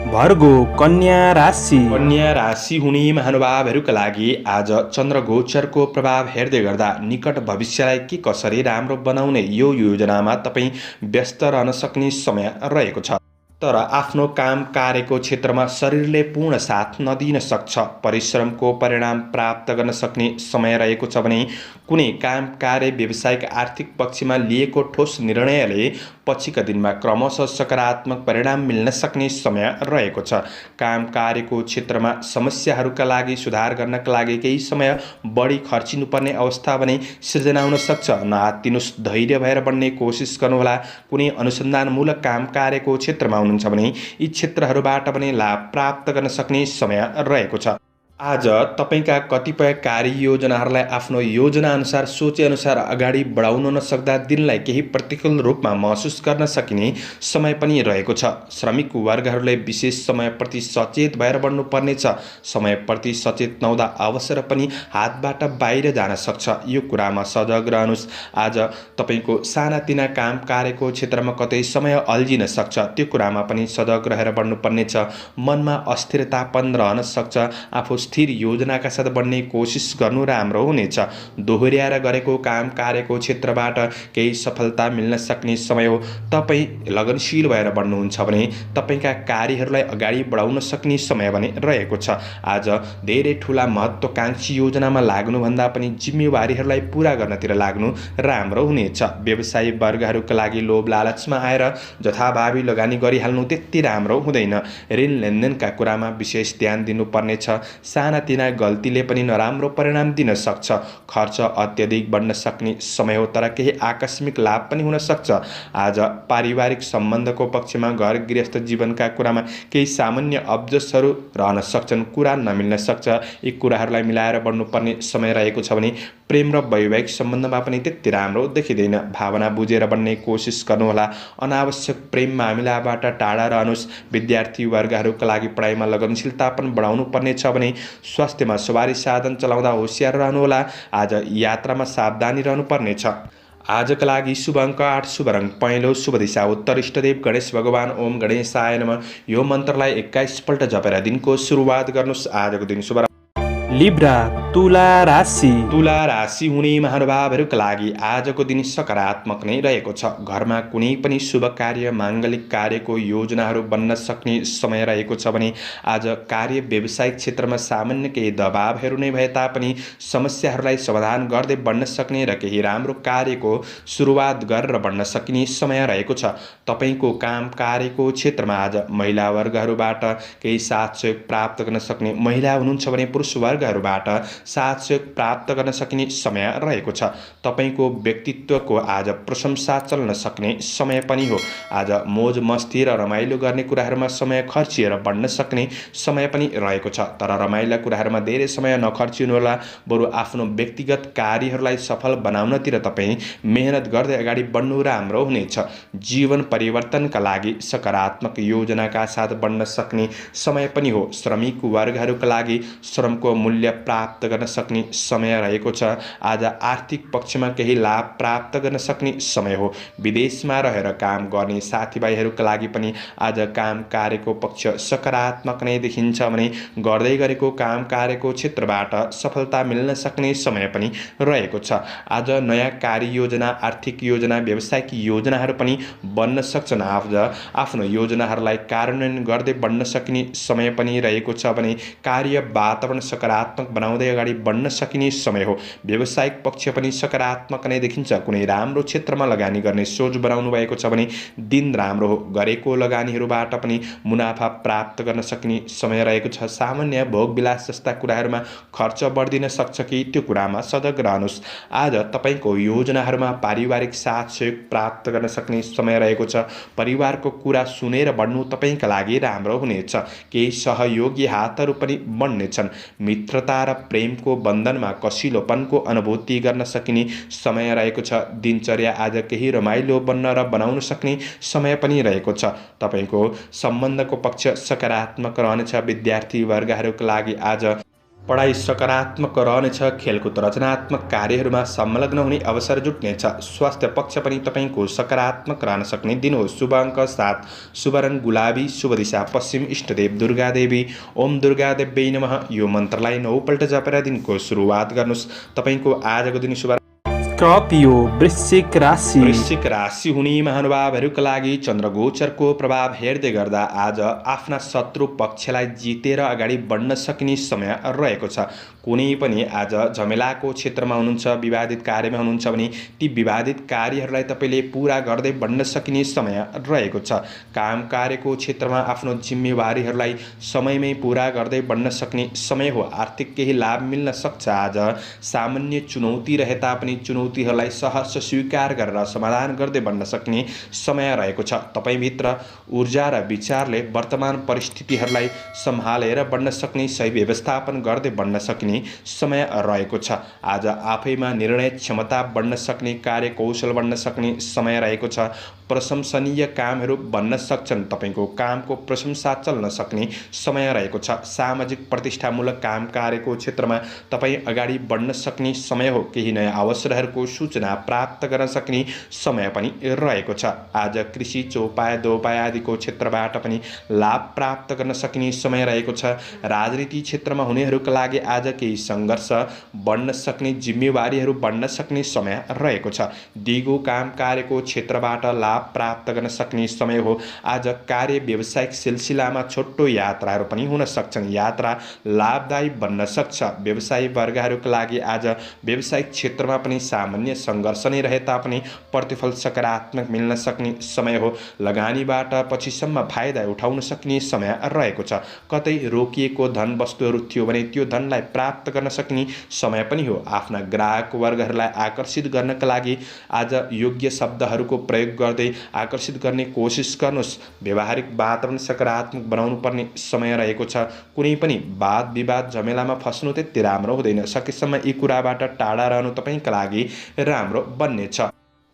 भर्गो कन्या राशि। कन्या राशि हुने महानुभावहरूका लागि आज चन्द्र गोचरको प्रभाव हेर्दै गर्दा निकट भविष्यलाई के कसरी राम्रो बनाउने यो योजनामा तपाईँ व्यस्त रहन सक्ने समय रहेको छ। तर आफ्नो काम कार्यको क्षेत्रमा शरीरले पूर्ण साथ नदिन सक्छ। परिश्रमको परिणाम प्राप्त गर्न सक्ने समय रहेको छ भने कुनै काम कार्य व्यावसायिक आर्थिक पक्षमा लिएको ठोस निर्णयले पछिका दिनमा क्रमशः सकारात्मक परिणाम मिल्न सक्ने समय रहेको छ। काम कार्यको क्षेत्रमा समस्याहरूका लागि सुधार गर्नका लागि केही समय बढी खर्चिनुपर्ने अवस्था भने सिर्जना हुन सक्छ। नआत्तिनुस्, धैर्य भएर बढ्ने कोसिस गर्नुहोला। कुनै अनुसन्धानमूलक काम कार्यको क्षेत्रमा हुनुहुन्छ भने यी क्षेत्रहरूबाट पनि लाभ प्राप्त गर्न सक्ने समय रहेको छ। आज तपाईका कतिपय कार्ययोजनाहरूलाई आफ्नो योजनाअनुसार सोचेअनुसार अगाडि बढाउन नसक्दा दिनलाई केही प्रतिकूल रूपमा महसुस गर्न सकिने समय पनि रहेको छ। श्रमिक वर्गहरूले विशेष समयप्रति सचेत भएर बढ्नुपर्नेछ। समयप्रति सचेत नहुँदा अवसर पनि हातबाट बाहिर जान सक्छ। यो कुरामा सजग रहनुहोस्। आज तपाईँको सानातिना काम कार्यको क्षेत्रमा कतै समय अल्झिन सक्छ। त्यो कुरामा पनि सजग रहेर बढ्नुपर्नेछ। मनमा अस्थिरतापन रहन सक्छ। आफू स्थिर योजनाका साथ बढ्ने कोसिस गर्नु राम्रो हुनेछ। दोहोर्याएर गरेको काम कार्यको क्षेत्रबाट केही सफलता मिल्न सक्ने समय हो। तपाईँ लगनशील भएर बढ्नुहुन्छ भने तपाईँका कार्यहरूलाई अगाडि बढाउन सक्ने समय भने रहेको छ। आज धेरै ठुला महत्त्वकांक्षी योजनामा लाग्नुभन्दा पनि जिम्मेवारीहरूलाई पूरा गर्नतिर लाग्नु राम्रो हुनेछ। व्यवसायी वर्गहरूका लागि लोभ लालचमा आएर जथाभावी लगानी गरिहाल्नु त्यति राम्रो हुँदैन। ऋण लेनदेनका कुरामा विशेष ध्यान दिनुपर्नेछ। सानातिना गल्तीले पनि नराम्रो परिणाम दिन सक्छ। खर्च अत्यधिक बढ्न सक्ने समय हो, तर केही आकस्मिक लाभ पनि हुन सक्छ। आज पारिवारिक सम्बन्धको पक्षमा घर गृहस्थ जीवनका कुरामा केही सामान्य अब्जसहरू रहन सक्छन्। कुरा नमिल्न सक्छ। यी कुराहरूलाई मिलाएर बढ्नुपर्ने समय रहेको छ भने प्रेम र वैवाहिक सम्बन्धमा पनि त्यति राम्रो देखिँदैन। भावना बुझेर बढ्ने कोसिस गर्नुहोला। अनावश्यक प्रेम मामिलाबाट टाढा रहनुहोस्। विद्यार्थी वर्गहरूका लागि पढाइमा लगनशीलता पनि बढाउनु पर्नेछ भने स्वास्थ्यमा सवारी साधन चलाउँदा होसियार रहनुहोला। आज यात्रामा सावधानी रहनुपर्नेछ। आजका लागि शुभ अङ्क 8, शुभ रङ पहेँलो, शुभ दिशा उत्तर, इष्टदेव गणेश भगवान। ओम गणेशाय नमः। यो मन्त्रलाई 21 पल्ट जपेर दिनको सुरुवात गर्नुहोस्। आजको दिन शुभ। लिब्रा तुला राशि। तुला राशि हुने महानुभावहरूका लागि आजको दिन सकारात्मक नै रहेको छ। घरमा कुनै पनि शुभ कार्य माङ्गलिक कार्यको योजनाहरू बन्न सक्ने समय रहेको छ भने आज कार्य व्यावसायिक क्षेत्रमा सामान्य केही दबावहरू नै भए तापनि समस्याहरूलाई समाधान गर्दै बढ्न सक्ने र केही राम्रो कार्यको सुरुवात गरेर बढ्न सकिने समय रहेको छ। तपाईँको काम कार्यको क्षेत्रमा आज महिला वर्गहरूबाट केही साथ सहयोग प्राप्त गर्न सक्ने, महिला हुनुहुन्छ भने पुरुष वर्गहरूबाट साथ सहयोग प्राप्त गर्न सकिने समय रहेको छ। तपाईँको व्यक्तित्वको आज प्रशंसा चल्न सक्ने समय पनि हो। आज मोज मस्ती र रमाइलो गर्ने कुराहरूमा समय खर्चिएर बढ्न सक्ने समय पनि रहेको छ। तर रमाइला कुराहरूमा धेरै समय नखर्चिनुहोला, बरु आफ्नो व्यक्तिगत कार्यहरूलाई सफल बनाउनतिर तपाईँ मेहनत गर्दै अगाडि बढ्नु राम्रो हुनेछ। जीवन परिवर्तनका लागि सकारात्मक योजनाका साथ बढ्न सक्ने समय पनि हो। श्रमिक वर्गहरूका लागि श्रमको मूल्य प्राप्त गर्न सक्ने समय रहेको छ। आज आर्थिक पक्षमा केही लाभ प्राप्त गर्न सक्ने समय हो। विदेशमा रहेर काम गर्ने साथीभाइहरूका लागि पनि आज काम कार्यको पक्ष सकारात्मक नै देखिन्छ भने गर्दै गरेको काम कार्यको क्षेत्रबाट सफलता मिल्न सक्ने समय पनि रहेको छ। आज नयाँ कार्य योजना, आर्थिक योजना, व्यावसायिक योजनाहरू पनि बन्न सक्छन्। आज आफ्नो योजनाहरूलाई कार्यान्वयन गर्दै बढ्न सकिने समय पनि रहेको छ भने कार्य वातावरण सकारात्मक बनाउँदै अगाडि बढ्न सकिने समय हो। व्यावसायिक पक्ष पनि सकारात्मक नै देखिन्छ। कुनै राम्रो क्षेत्रमा लगानी गर्ने सोच बनाउनु भएको छ भने दिन राम्रो हो। गरेको लगानीहरूबाट पनि मुनाफा प्राप्त गर्न सकिने समय रहेको छ। सामान्य भोगविलास जस्ता कुराहरूमा खर्च बढ्दिन सक्छ कि त्यो कुरामा सजग रहनुहोस्। आज तपाईँको योजनाहरूमा पारिवारिक साथ सहयोग प्राप्त गर्न सक्ने समय रहेको छ। परिवारको कुरा सुनेर बढ्नु तपाईँका लागि राम्रो हुनेछ। केही सहयोगी हातहरू पनि बन्नेछन्। मित्रता र प्रेमको बन्धनमा कसिलोपनको अनुभूति गर्न सकिने समय रहेको छ। दिनचर्या आज केही रमाइलो बन्न र बनाउन सक्ने समय पनि रहेको छ। तपाईँको सम्बन्धको पक्ष सकारात्मक रहनेछ। विद्यार्थी वर्गहरूका लागि आज पढाइ सकारात्मक रहनेछ। खेलकुद रचनात्मक कार्यहरूमा संलग्न हुने अवसर जुट्नेछ। स्वास्थ्य पक्ष पनि तपाईँको सकारात्मक रहन सक्ने दिन हो। शुभ अङ्क 7, शुभ रङ गुलाबी, शुभ दिशा पश्चिम, इष्टदेव दुर्गा देवी। ओम दुर्गा देव्यै नमः यो मन्त्रलाई 9 पल्ट जपेर दिनको सुरुवात गर्नुहोस्। तपाईँको आजको दिन शुभ स्कर्पियो वृश्चिक राशि। वृश्चिक राशि हुने महानुभावहरूका लागि चन्द्रगोचरको प्रभाव हेर्दै गर्दा आज आफ्ना शत्रु पक्षलाई जितेर अगाडि बढ्न सकिने समय रहेको छ। कुनै पनि आज झमेलाको क्षेत्रमा हुनुहुन्छ, विवादित कार्यमा हुनुहुन्छ भने ती विवादित कार्यहरूलाई तपाईँले पुरा गर्दै बढ्न सकिने समय रहेको छ। काम कार्यको क्षेत्रमा आफ्नो जिम्मेवारीहरूलाई समयमै पुरा गर्दै बढ्न सक्ने समय हो। आर्थिक केही लाभ मिल्न सक्छ। आज सामान्य चुनौती रहे तापनि चुनौतीहरूलाई सहज स्वीकार गरेर समाधान गर्दै बढ्न सक्ने समय रहेको छ। तपाईँभित्र ऊर्जा र विचारले वर्तमान परिस्थितिहरूलाई सम्हालेर बढ्न सक्ने, सही व्यवस्थापन गर्दै बढ्न सक्ने समय रहेको छ। आज आफैमा निर्णय क्षमता बढ्न सक्ने, कार्यकौशल बढ्न सक्ने समय रहेको छ। प्रशंसनीय कामहरू बन्न सक्छन्। तपाईँको कामको प्रशंसा चल्न सक्ने समय रहेको छ। सामाजिक प्रतिष्ठामूलक काम कार्यको क्षेत्रमा तपाईँ अगाडि बढ्न सक्ने समय हो। केही नयाँ अवसरहरूको सूचना प्राप्त गर्न सक्ने समय पनि रहेको छ। आज कृषि, चौपाया, दोपाय आदिको क्षेत्रबाट पनि लाभ प्राप्त गर्न सकिने समय रहेको छ। राजनीति क्षेत्रमा हुनेहरूका लागि आज केही सङ्घर्ष बढ्न सक्ने, जिम्मेवारीहरू बढ्न सक्ने समय रहेको छ। दिगो काम कार्यको क्षेत्रबाट लाभ प्राप्त गर्न सक्ने समय हो। आज कार्य व्यावसायिक सिलसिलामा छोटो यात्राहरू पनि हुन सक्छन्। यात्रा लाभदायी बन्न सक्छ। व्यवसायी वर्गहरूका लागि आज व्यावसायिक क्षेत्रमा पनि सामान्य सङ्घर्ष नै रहे तापनि प्रतिफल सकारात्मक मिल्न सक्ने समय हो। लगानीबाट पछिसम्म फाइदा उठाउन सक्ने समय रहेको छ। कतै रोकिएको धन वस्तुहरू थियो भने त्यो धनलाई प्राप्त गर्न सक्ने समय पनि हो। आफ्ना ग्राहक वर्गहरूलाई आकर्षित गर्नका लागि आज योग्य शब्दहरूको प्रयोग गर्दै आकर्षित गर्ने कोसिस गर्नुहोस्। व्यावहारिक वातावरण सकारात्मक बनाउनु पर्ने समय रहेको छ। कुनै पनि वाद विवाद झमेलामा फस्नु त्यति राम्रो हुँदैन। सकेसम्म यी कुराबाट टाढा रहनु तपाईँका लागि राम्रो बन्नेछ।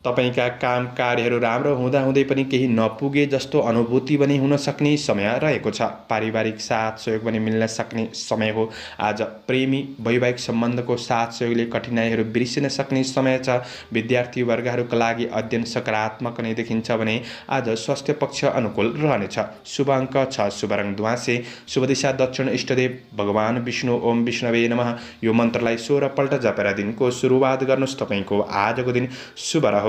तपाईँका काम कार्यहरू राम्रो हुँदाहुँदै पनि केही नपुगे जस्तो अनुभूति पनि हुन सक्ने समय रहेको छ। पारिवारिक साथ सहयोग पनि मिल्न सक्ने समय हो। आज प्रेमी वैवाहिक सम्बन्धको साथ सहयोगले कठिनाइहरू बिर्सिन सक्ने समय छ। विद्यार्थी वर्गहरूका लागि अध्ययन सकारात्मक नै देखिन्छ भने आज स्वास्थ्य पक्ष अनुकूल रहनेछ। शुभ अङ्क 6, शुभ रङ ध्वाँसे, शुभ दिशा दक्षिण, इष्टदेव भगवान विष्णु, ओम विष्णवे नमः। यो मन्त्रलाई 16 पल्ट जपेर दिनको सुरुवात गर्नुहोस्। तपाईँको आजको दिन शुभ रहोस्।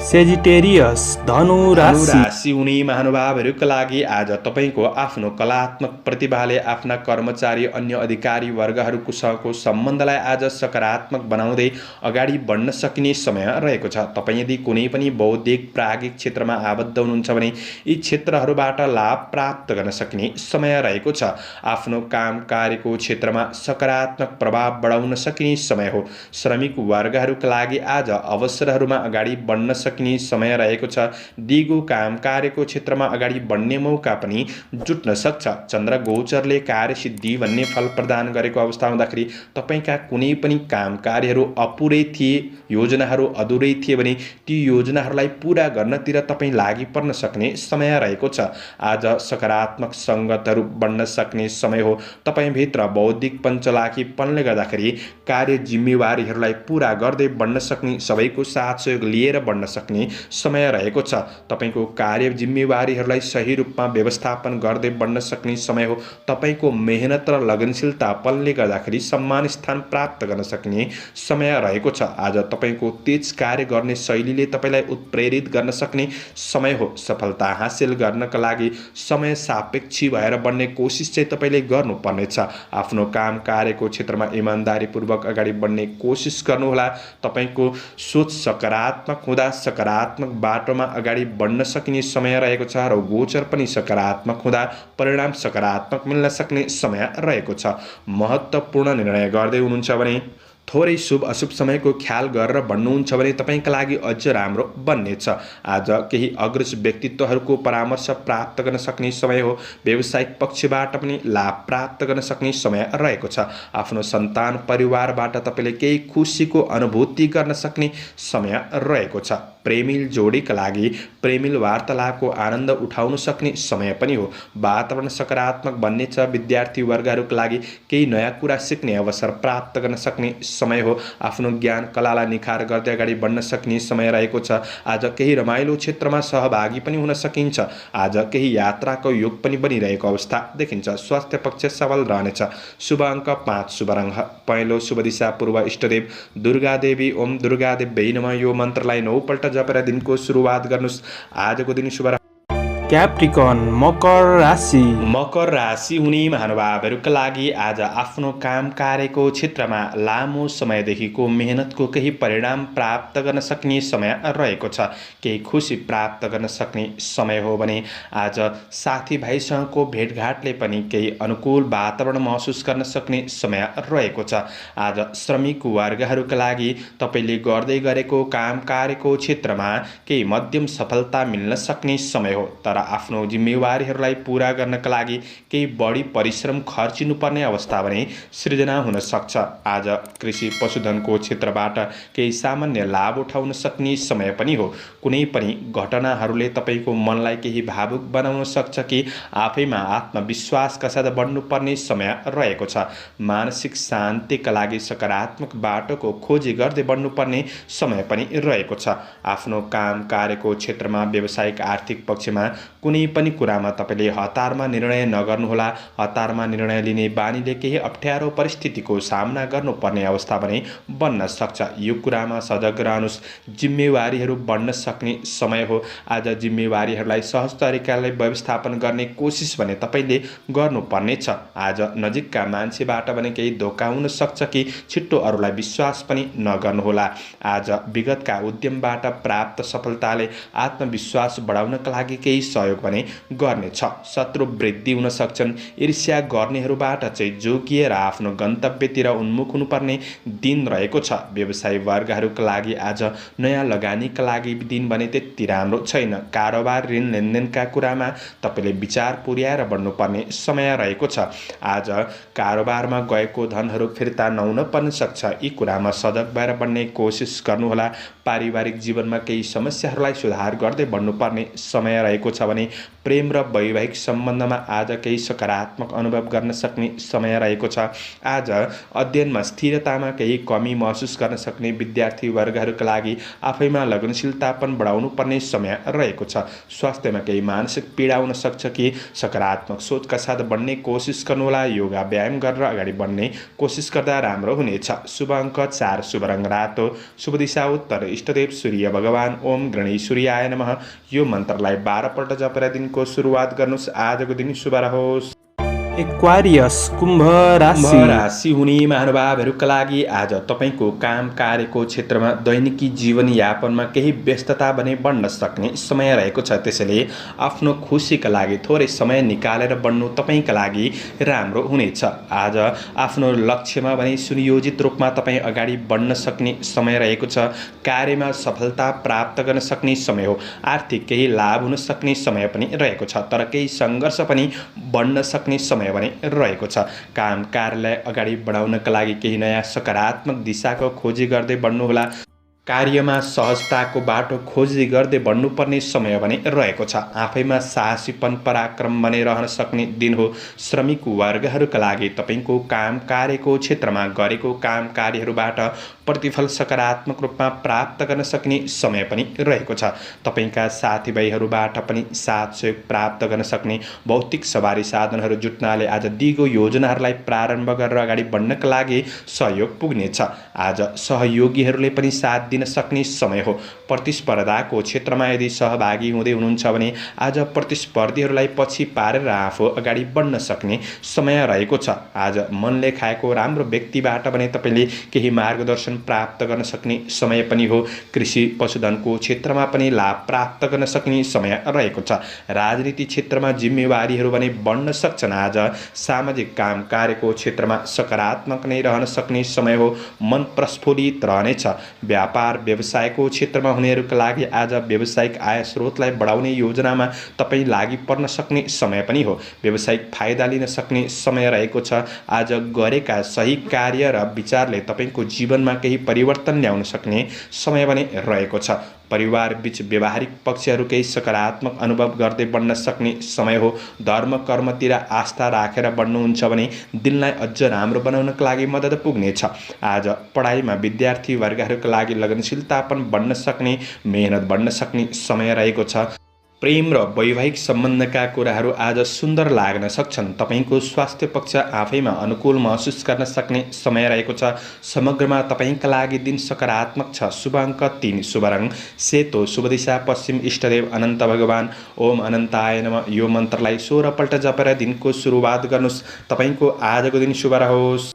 सेजिटेरियस धनु राशि। राशि हुने महानुभावहरूका लागि आज तपाईँको आफ्नो कलात्मक प्रतिभाले आफ्ना कर्मचारी अन्य अधिकारी वर्गहरूसँगको सम्बन्धलाई आज सकारात्मक बनाउँदै अगाडि बढ्न सकिने समय रहेको छ। तपाईँ यदि कुनै पनि बौद्धिक प्राज्ञिक क्षेत्रमा आबद्ध हुनुहुन्छ भने यी क्षेत्रहरूबाट लाभ प्राप्त गर्न सक्ने समय रहेको छ। आफ्नो काम कार्यको क्षेत्रमा सकारात्मक प्रभाव बढाउन सकिने समय हो। श्रमिक वर्गहरूका लागि आज अवसरहरूमा अगाडि बढ्न सक्ने समय रहेको छ। दिगो काम कार्यको क्षेत्रमा अगाडि बढ्ने मौका पनि जुट्न सक्छ। चन्द्र गोचरले कार्यसिद्धि भन्ने फल प्रदान गरेको अवस्था हुँदाखेरि तपाईँका कुनै पनि काम कार्यहरू अपुरै थिए, योजनाहरू अधुरै थिए भने ती योजनाहरूलाई पुरा गर्नतिर तपाईँ लागि पर्न सक्ने समय रहेको छ। आज सकारात्मक सङ्गतहरू बढ्न सक्ने समय हो। तपाईँभित्र बौद्धिक पञ्चलाखीपनले गर्दाखेरि कार्य जिम्मेवारीहरूलाई पुरा गर्दै बढ्न सक्ने, सबैको साथ सहयोग लिएर बढ्न सक्ने समय रहेको छ। तपाईँको कार्य जिम्मेवारीहरूलाई सही रूपमा व्यवस्थापन गर्दै बढ्न सक्ने समय हो। तपाईँको मेहनत र लगनशीलतापनले गर्दाखेरि सम्मान स्थान प्राप्त गर्न सक्ने समय रहेको छ। आज तपाईँको तेज कार्य गर्ने शैलीले तपाईँलाई उत्प्रेरित गर्न सक्ने समय हो। सफलता हासिल गर्नका लागि समय सापेक्षी भएर बढ्ने कोसिस चाहिँ तपाईँले गर्नुपर्नेछ। आफ्नो काम कार्यको क्षेत्रमा इमान्दारीपूर्वक अगाडि बढ्ने कोसिस गर्नुहोला। तपाईँको सोच सकारात्मक हुँदा सकारात्मक बाटोमा अगाडि बढ्न सकिने समय रहेको छ र गोचर पनि सकारात्मक हुँदा परिणाम सकारात्मक मिल्न सक्ने समय रहेको छ। महत्त्वपूर्ण निर्णय गर्दै हुनुहुन्छ भने थोरै शुभ अशुभ समयको ख्याल गरेर बढ्नुहुन्छ भने तपाईँका लागि अझ राम्रो बन्नेछ। आज केही अग्रज व्यक्तित्वहरूको परामर्श प्राप्त गर्न सक्ने समय हो। व्यावसायिक पक्षबाट पनि लाभ प्राप्त गर्न सक्ने समय रहेको छ। आफ्नो सन्तान परिवारबाट तपाईँले केही खुसीको अनुभूति गर्न सक्ने समय रहेको छ। प्रेमिल जोडीका लागि प्रेमिल वार्तालापको आनन्द उठाउन सक्ने समय पनि हो। वातावरण सकारात्मक बन्नेछ। विद्यार्थी वर्गहरूका लागि केही नयाँ कुरा सिक्ने अवसर प्राप्त गर्न सक्ने समय हो। आफ्नो ज्ञान कलालाई निखार गर्दै अगाडि बढ्न सक्ने समय रहेको छ। आज केही रमाइलो क्षेत्रमा सहभागी पनि हुन सकिन्छ। आज केही यात्राको योग पनि बनिरहेको अवस्था देखिन्छ। स्वास्थ्य पक्ष सबल रहनेछ। शुभ अङ्क 5, शुभ रङ पहेँलो, शुभ दिशा पूर्व, इष्टदेव दुर्गा देवी, ओम दुर्गा देवी नमः। यो मन्त्रलाई 9 पल्ट जपेर दिनको सुरुवात गर्नुहोस्। आजको दिन शुभ। क्याप्रिकन मकर राशि। मकर राशि हुने महानुभावहरूका लागि आज आफ्नो काम कार्यको क्षेत्रमा लामो समयदेखिको मेहनतको केही परिणाम प्राप्त गर्न सक्ने समय रहेको छ। केही खुसी प्राप्त गर्न सक्ने समय हो भने आज साथीभाइसँगको भेटघाटले पनि केही अनुकूल वातावरण महसुस गर्न सक्ने समय रहेको छ। आज श्रमिक वर्गहरूका लागि तपाईँले गर्दै गरेको काम कार्यको क्षेत्रमा केही मध्यम सफलता मिल्न सक्ने समय हो। तर आफ्नो जिम्मेवारीहरूलाई पुरा गर्नका लागि केही बढी परिश्रम खर्चिनुपर्ने अवस्था भने सृजना हुन सक्छ। आज कृषि पशुधनको क्षेत्रबाट केही सामान्य लाभ उठाउन सक्ने समय पनि हो। कुनै पनि घटनाहरूले तपाईँको मनलाई केही भावुक बनाउन सक्छ कि आफैमा आत्मविश्वासका साथ बढ्नुपर्ने समय रहेको छ। मानसिक शान्तिका लागि सकारात्मक बाटोको खोजी गर्दै बढ्नुपर्ने समय पनि रहेको छ। आफ्नो काम कार्यको क्षेत्रमा व्यावसायिक आर्थिक पक्षमा कुनै पनि कुरामा तपाईँले हतारमा निर्णय नगर्नुहोला। हतारमा निर्णय लिने बानीले केही अप्ठ्यारो परिस्थितिको सामना गर्नुपर्ने अवस्था पनि बन्न सक्छ। यो कुरामा सजग रहनुहोस्। जिम्मेवारीहरू बढ्न सक्ने समय हो। आज जिम्मेवारीहरूलाई सहज तरिकाले व्यवस्थापन गर्ने कोसिस भने तपाईँले गर्नुपर्नेछ। आज नजिकका मान्छेबाट भने केही धोका हुन सक्छ कि छिट्टो अरूलाई विश्वास पनि नगर्नुहोला। आज विगतका उद्यमबाट प्राप्त सफलताले आत्मविश्वास बढाउनका लागि केही सहयोग भने गर्नेछ। शत्रु वृद्धि हुन सक्छन्। ईर्ष्या गर्नेहरूबाट चाहिँ जोगिएर आफ्नो गन्तव्यतिर उन्मुख हुनुपर्ने दिन रहेको छ। व्यवसायी वर्गहरूका लागि आज नयाँ लगानीका लागि दिन भने त्यति राम्रो छैन। कारोबार ऋण लेनदेनका कुरामा तपाईँले विचार पुर्याएर बढ्नुपर्ने समय रहेको छ। आज कारोबारमा गएको धनहरू फिर्ता नहुन पनि सक्छ। यी कुरामा सजग भएर बढ्ने कोसिस गर्नुहोला। पारिवारिक जीवनमा केही समस्याहरूलाई सुधार गर्दै बढ्नुपर्ने समय रहेको छ भने प्रेम र वैवाहिक सम्बन्धमा आज केही सकारात्मक अनुभव गर्न सक्ने समय रहेको छ। आज अध्ययनमा स्थिरतामा केही कमी महसुस गर्न सक्ने विद्यार्थी वर्गहरूका लागि आफैमा लगनशीलता पनि बढाउनु पर्ने समय रहेको छ। स्वास्थ्यमा केही मानसिक पीडा हुन सक्छ कि सकारात्मक सोचका साथ बढ्ने कोसिस गर्नुहोला। योगा व्यायाम गरेर अगाडि बढ्ने कोसिस गर्दा राम्रो हुनेछ। शुभ अङ्क 4, शुभ रङ रातो, शुभ दिशा उत्तर, इष्टदेव सूर्य भगवान। ओम गणेशूर्याय नमः। यो मन्त्रलाई 12 पल्ट जपेर दिनको सुरुवात गर्नुहोस्। आजको दिन शुभ रहोस्। एक्वारियस कुम्भ राशि हुने महानुभावहरूका लागि आज तपाईँको काम कार्यको क्षेत्रमा दैनिकी जीवनयापनमा केही व्यस्तता भने बढ्न सक्ने समय रहेको छ। त्यसैले आफ्नो खुसीका लागि थोरै समय निकालेर बढ्नु तपाईँका लागि राम्रो हुनेछ। आज आफ्नो लक्ष्यमा भने सुनियोजित रूपमा तपाईँ अगाडि बढ्न सक्ने समय रहेको छ। कार्यमा सफलता प्राप्त गर्न सक्ने समय हो। आर्थिक केही लाभ हुन सक्ने समय पनि रहेको छ, तर केही सङ्घर्ष पनि बढ्न सक्ने समय भने रहेको छ। काम कार्यलाई अगाडि बढाउनका लागि केही नयाँ सकारात्मक दिशाको खोजी गर्दै बढ्नुहोला। कार्यमा सहजताको बाटो खोजी गर्दै बढ्नुपर्ने समय भने रहेको छ। आफैमा साहसीपन पराक्रम भने रहन सक्ने दिन हो। श्रमिक वर्गहरूका लागि तपाईँको काम कार्यको क्षेत्रमा गरेको काम कार्यहरूबाट प्रतिफल सकारात्मक रूपमा प्राप्त गर्न सक्ने समय पनि रहेको छ। तपाईँका साथीभाइहरूबाट पनि साथ सहयोग प्राप्त गर्न सक्ने भौतिक सवारी साधनहरू जुट्नाले आज दिगो योजनाहरूलाई प्रारम्भ गरेर अगाडि बढ्नका लागि सहयोग पुग्नेछ। आज सहयोगीहरूले पनि साथ दिन सक्ने समय हो। प्रतिस्पर्धाको क्षेत्रमा यदि सहभागी हुँदै हुनुहुन्छ भने आज प्रतिस्पर्धीहरूलाई पछि पारेर आफू अगाडि बढ्न सक्ने समय रहेको छ। आज मनले खाएको राम्रो व्यक्तिबाट भने तपाईँले केही मार्गदर्शन प्राप्त गर्न सक्ने समय पनि हो। कृषि पशुधनको क्षेत्रमा पनि लाभ प्राप्त गर्न सक्ने समय रहेको छ। राजनीति क्षेत्रमा जिम्मेवारीहरू भने बढ्न सक्छन्। आज सामाजिक काम कार्यको क्षेत्रमा सकारात्मक नै रहन सक्ने समय हो। मन प्रस्फुलित रहनेछ। व्यापार व्यवसायको क्षेत्रमा हुनेहरूका लागि आज व्यावसायिक आय स्रोतलाई बढाउने योजनामा तपाईँ लागि पर्न सक्ने समय पनि हो। व्यावसायिक फाइदा लिन सक्ने समय रहेको छ। आज गरेका सही कार्य र विचारले तपाईँको जीवनमा केही परिवर्तन ल्याउन सक्ने समय पनि रहेको छ। परिवार बीच व्यवहारिक पक्षहरू केही सकारात्मक अनुभव गर्दै बढ्न सक्ने समय हो। धर्म कर्मतिर आस्था राखेर बढ्नुहुन्छ भने दिनलाई अझ राम्रो बनाउनका लागि मद्दत पुग्नेछ। आज पढाइमा विद्यार्थी वर्गहरूका लागि लगनशीलता पनि बढ्न सक्ने, मेहनत बढ्न सक्ने समय रहेको छ। प्रेम र वैवाहिक सम्बन्धका कुराहरू आज सुन्दर लाग्न सक्छन्। तपाईँको स्वास्थ्य पक्ष आफैमा अनुकूल महसुस गर्न सक्ने समय रहेको छ। समग्रमा तपाईँका लागि दिन सकारात्मक छ। शुभ अङ्क 3, शुभ रङ सेतो, शुभ दिशा पश्चिम, इष्टदेव अनन्त भगवान। ओम अनन्ताय नमः। यो मन्त्रलाई 16 पल्ट जपेर दिनको सुरुवात गर्नुहोस्। तपाईँको आजको दिन शुभ रहोस्।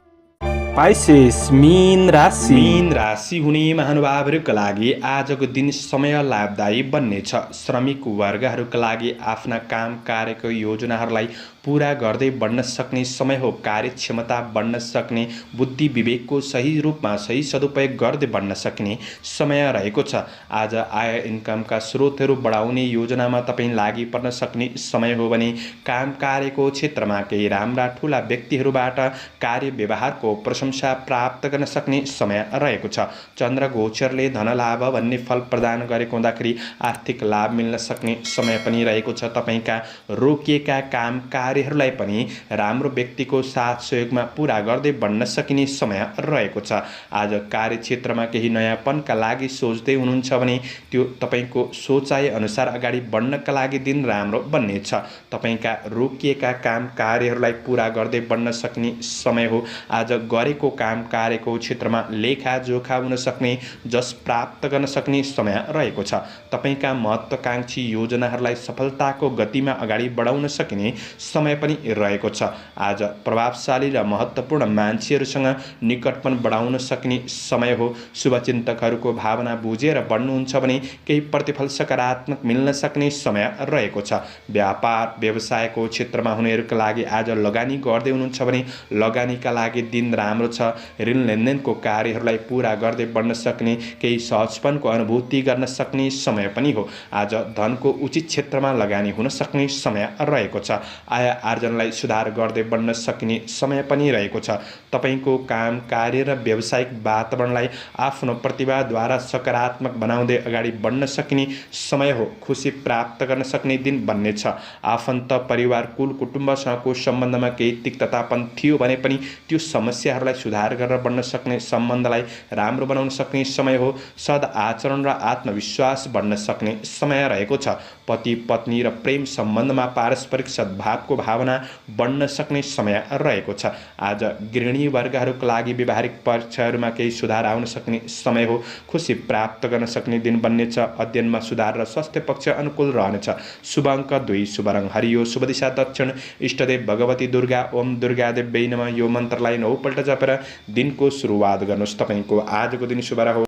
पाइसेस मीन राशि हुने महानुभावहरूका लागि आजको दिन समय लाभदायी बन्नेछ। श्रमिक वर्गहरूका लागि आफ्ना काम कार्यको योजनाहरूलाई पूरा गर्दै बढ्न सक्ने समय हो। कार्यक्षमता बढ्न सक्ने, बुद्धि विवेकको सही रूपमा सही सदुपयोग गर्दै बढ्न सक्ने समय रहेको छ। आज आय इन्कमका स्रोतहरू बढाउने योजनामा तपाईँ लागि पर्न सक्ने समय हो भने काम कार्यको क्षेत्रमा केही राम्रा ठुला व्यक्तिहरूबाट कार्य व्यवहारको प्रशंसा प्राप्त गर्न सक्ने समय रहेको छ। चन्द्र गोचरले धनलाभ भन्ने फल प्रदान गरेको हुँदाखेरि आर्थिक लाभ मिल्न सक्ने समय पनि रहेको छ। तपाईँका रोकिएका काम कार्यहरूलाई पनि राम्रो व्यक्तिको साथ सहयोगमा पुरा गर्दै बढ्न सकिने समय रहेको छ। आज कार्यक्षेत्रमा केही नयाँपनका लागि सोच्दै हुनुहुन्छ भने त्यो तपाईँको सोचाइ अनुसार अगाडि बढ्नका लागि दिन राम्रो बन्नेछ। तपाईँका रोकिएका काम कार्यहरूलाई पुरा गर्दै बढ्न सक्ने समय हो। आज गरेको तपाईँको काम कार्यको क्षेत्रमा लेखाजोखा हुन सक्ने, जस प्राप्त गर्न सक्ने समय रहेको छ। तपाईँका महत्त्वाकांक्षी योजनाहरूलाई सफलताको गतिमा अगाडि बढाउन सकिने समय पनि रहेको छ। आज प्रभावशाली र महत्त्वपूर्ण मान्छेहरूसँग निकटपन बढाउन सकिने समय हो। शुभचिन्तकहरूको भावना बुझेर बढ्नुहुन्छ भने केही प्रतिफल सकारात्मक मिल्न सक्ने समय रहेको छ। व्यापार व्यवसायको क्षेत्रमा हुनेहरूका लागि आज लगानी गर्दै हुनुहुन्छ भने लगानीका लागि दिन राम्रो छ। ऋण लेनदेनको कार्यहरूलाई पूरा गर्दै बढ्न सक्ने, केही सहजपनको अनुभूति गर्न सक्ने समय पनि हो। आज धनको उचित क्षेत्रमा लगानी हुन सक्ने समय रहेको छ। आय आर्जनलाई सुधार गर्दै बढ्न सकिने समय पनि रहेको छ। तपाईँको काम कार्य र व्यावसायिक वातावरणलाई आफ्नो प्रतिभाद्वारा सकारात्मक बनाउँदै अगाडि बढ्न सकिने समय हो। खुसी प्राप्त गर्न सक्ने दिन बन्नेछ। आफन्त परिवार कुल कुटुम्बसँगको सम्बन्धमा केही तिक्ततापन थियो भने पनि त्यो समस्याहरूलाई सुधार गरेर बढ्न सक्ने, सम्बन्धलाई राम्रो बनाउन सक्ने समय हो। सद आचरण र आत्मविश्वास बढ्न सक्ने समय रहेको छ। पति पत्नी र प्रेम सम्बन्धमा पारस्परिक सद्भावको भावना बढ्न सक्ने समय रहेको छ। आज गृहिणी वर्गहरूका लागि व्यवहारिक पक्षहरूमा केही सुधार आउन सक्ने समय हो। खुसी प्राप्त गर्न सक्ने दिन बन्नेछ। अध्ययनमा सुधार र स्वास्थ्य पक्ष अनुकूल रहनेछ। शुभ अङ्क 2, शुभ रङ हरियो, शुभ दिशा दक्षिण, इष्टदेव भगवती दुर्गा। ओम दुर्गादेव्यै नमः यो मन्त्रलाई 9 पल्ट जपेर दिनको सुरुवात गर्नुहोस्। तपाईँको आजको दिन शुभ रहोस्।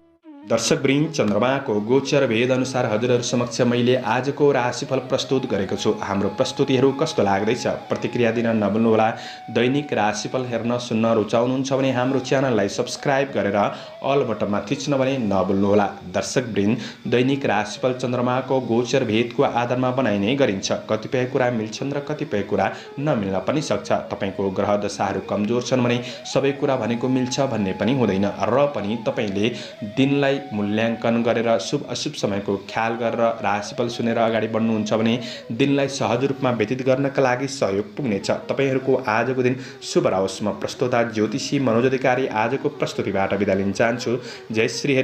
दर्शकवृन्द, चन्द्रमाको गोचर भेद अनुसार हजुरहरू समक्ष मैले आजको राशिफल प्रस्तुत गरेको छु। हाम्रो प्रस्तुतिहरू कस्तो लाग्दैछ प्रतिक्रिया दिन नभुल्नुहोला। दैनिक राशिफल हेर्न सुन्न रुचाउनुहुन्छ भने हाम्रो च्यानललाई सब्स्क्राइब गरेर अल बटनमा थिच्न भने नभुल्नुहोला। दर्शकवृन्द, दैनिक राशिफल चन्द्रमाको गोचर भेदको आधारमा बनाइने गरिन्छ। कतिपय कुरा मिल्छन् र कतिपय कुरा नमिल्न पनि सक्छ। तपाईँको ग्रह दशाहरू कमजोर छन् भने सबै कुरा भनेको मिल्छ भन्ने पनि हुँदैन। र पनि तपाईँले दिनलाई मूल्याङ्कन गरेर शुभ अशुभ समयको ख्याल गरेर राशिफल सुनेर अगाडि बढ्नुहुन्छ भने दिनलाई सहज रूपमा व्यतीत गर्नका लागि सहयोग पुग्नेछ। तपाईँहरूको आजको दिन शुभ रहोस्। म प्रस्तोता ज्योतिषी मनोज अधिकारी आजको प्रस्तुतिबाट बिदा लिन चाहन्छु। जय श्री हरि।